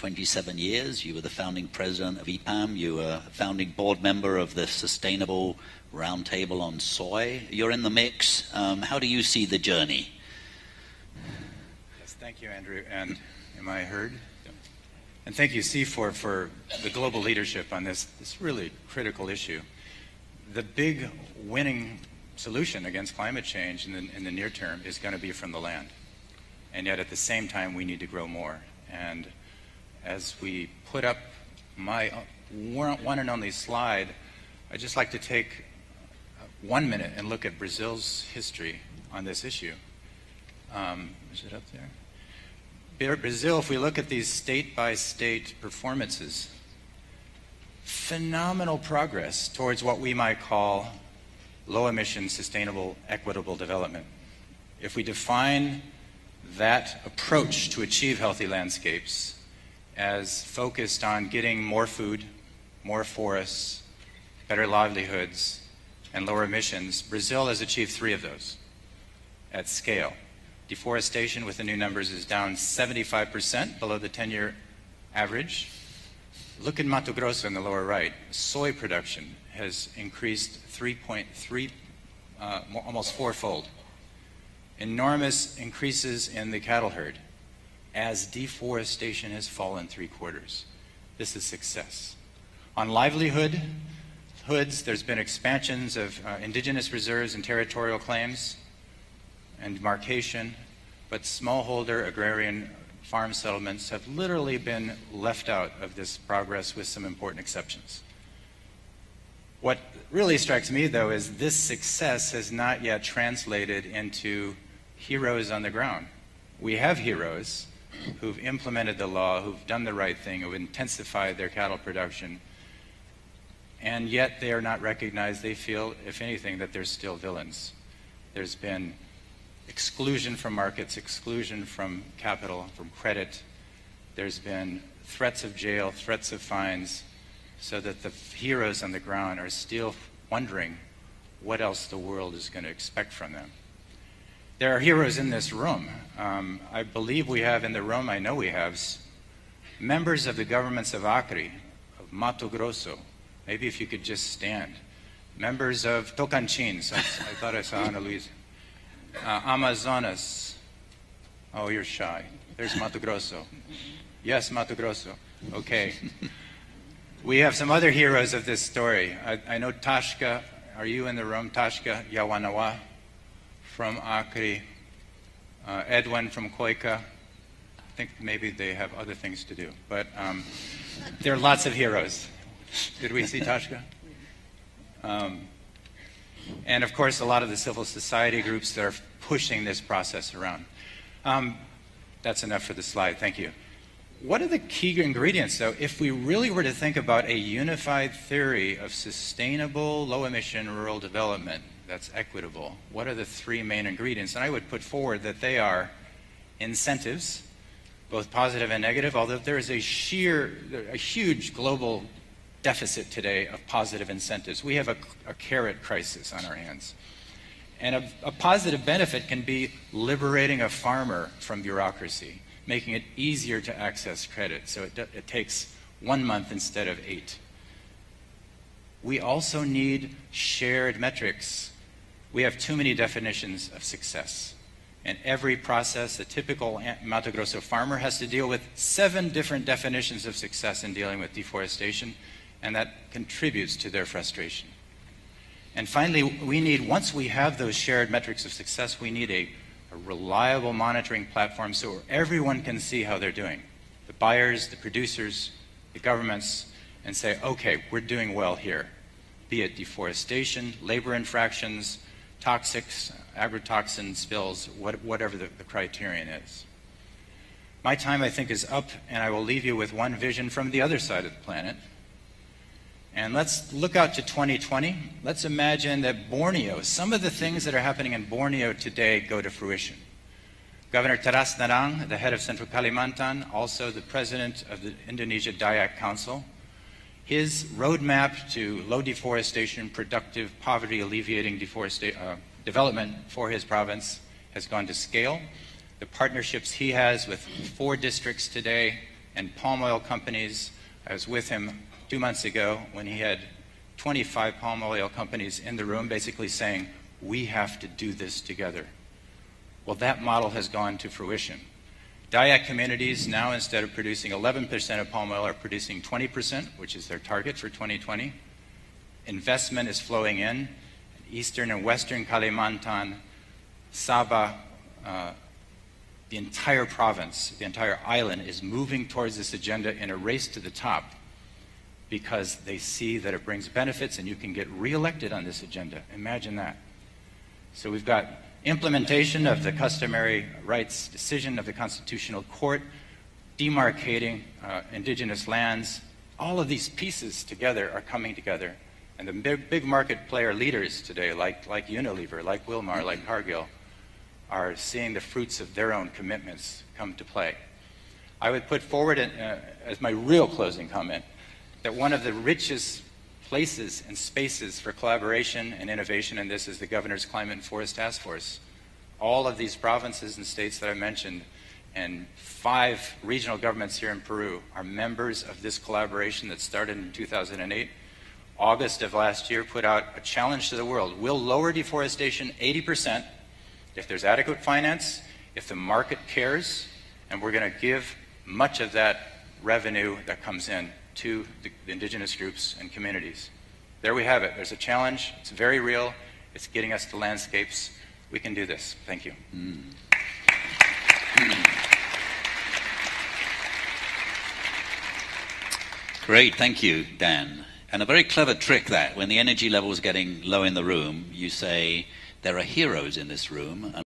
27 years. You were the founding president of EPAM. You were a founding board member of the Sustainable Roundtable on Soy. You're in the mix. How do you see the journey? Yes, thank you, Andrew. And am I heard? And thank you, CIFOR, for the global leadership on this really critical issue. The big winning solution against climate change in the near term is going to be from the land. And yet at the same time, we need to grow more. And as we put up my one and only slide, I'd just like to take 1 minute and look at Brazil's history on this issue. Is it up there? Brazil, if we look at these state-by-state performances, phenomenal progress towards what we might call low-emission, sustainable, equitable development. If we define that approach to achieve healthy landscapes as focused on getting more food, more forests, better livelihoods, and lower emissions, Brazil has achieved 3 of those at scale. Deforestation, with the new numbers, is down 75% below the 10-year average. Look at Mato Grosso in the lower right. Soy production has increased 3.3, almost fourfold. Enormous increases in the cattle herd as deforestation has fallen 3/4. This is success. On livelihoods, there's been expansions of indigenous reserves and territorial claims and demarcation, but smallholder agrarian farm settlements have literally been left out of this progress with some important exceptions. What really strikes me, though, is this success has not yet translated into heroes on the ground. We have heroes who've implemented the law, who've done the right thing, who've intensified their cattle production, and yet they are not recognized. They feel, if anything, that they're still villains. There's been exclusion from markets, exclusion from capital, from credit. There's been threats of jail, threats of fines, so that the heroes on the ground are still wondering what else the world is going to expect from them. There are heroes in this room. I believe we have in the room, I know we have, members of the governments of Acre, of Mato Grosso. Maybe if you could just stand. Members of Tocantins. I thought I saw Ana Luisa. Amazonas. Oh, you're shy. There's Mato Grosso. Yes, Mato Grosso. Okay. We have some other heroes of this story. I know Tashka. Are you in the room? Tashka Yawanawa from Acre. Edwin from Coica. I think maybe they have other things to do. But there are lots of heroes. Did we see Tashka? And of course, a lot of the civil society groups that are pushing this process around. That's enough for the slide. Thank you. What are the key ingredients, though, if we really were to think about a unified theory of sustainable, low-emission rural development that's equitable? What are the 3 main ingredients? And I would put forward that they are incentives, both positive and negative, although there is a huge global deficit today of positive incentives. We have a carrot crisis on our hands. And a positive benefit can be liberating a farmer from bureaucracy, making it easier to access credit, so it takes 1 month instead of 8. We also need shared metrics. We have too many definitions of success. And every process, a typical Mato Grosso farmer has to deal with 7 different definitions of success in dealing with deforestation, and that contributes to their frustration. And finally, we need, once we have those shared metrics of success, we need a reliable monitoring platform so everyone can see how they're doing. The buyers, the producers, the governments, and say, okay, we're doing well here. Be it deforestation, labor infractions, toxics, agrotoxin spills, whatever the criterion is. My time, I think, is up, and I will leave you with one vision from the other side of the planet. And let's look out to 2020. Let's imagine that Borneo, some of the things that are happening in Borneo today go to fruition. Governor Taras Narang, the head of Central Kalimantan, also the president of the Indonesia Dayak Council, his roadmap to low deforestation, productive, poverty alleviating development for his province has gone to scale. The partnerships he has with 4 districts today and palm oil companies. I was with him 2 months ago when he had 25 palm oil companies in the room basically saying, we have to do this together. Well, that model has gone to fruition. Dayak communities now, instead of producing 11% of palm oil, are producing 20%, which is their target for 2020. Investment is flowing in. Eastern and Western Kalimantan, Sabah, the entire province, the entire island is moving towards this agenda in a race to the top because they see that it brings benefits and you can get reelected on this agenda. Imagine that. So we've got implementation of the customary rights decision of the Constitutional Court, demarcating indigenous lands. All of these pieces together are coming together. And the big market player leaders today, like Unilever, like Wilmar, like Cargill, are seeing the fruits of their own commitments come to play. I would put forward as my real closing comment that one of the richest places and spaces for collaboration and innovation in this is the Governor's Climate and Forest Task Force. All of these provinces and states that I mentioned and 5 regional governments here in Peru are members of this collaboration that started in 2008. August of last year put out a challenge to the world. We'll lower deforestation 80% if there's adequate finance, if the market cares, and we're going to give much of that revenue that comes in to the indigenous groups and communities. There we have it. There's a challenge. It's very real. It's getting us to landscapes. We can do this. Thank you. Great, thank you, Dan. And a very clever trick that when the energy level is getting low in the room, you say, there are heroes in this room.